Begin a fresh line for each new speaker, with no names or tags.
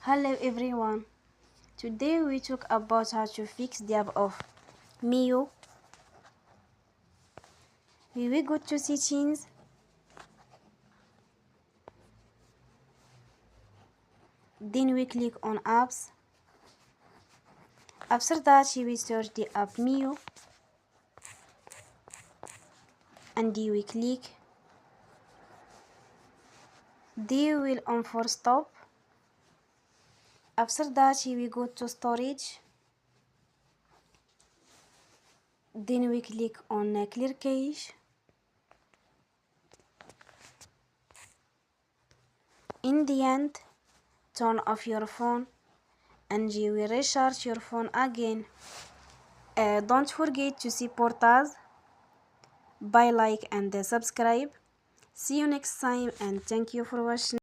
Hello everyone. Today we talk about how to fix the app of Meyo. We will go to settings. Then we click on apps. After that we will search the app Meyo. And we click. Then we will on for stop. After that we will go to storage. Then we click on clear cache. In the end, turn off your phone and you will recharge your phone again. Don't forget to support us by like and subscribe. See you next time and thank you for watching.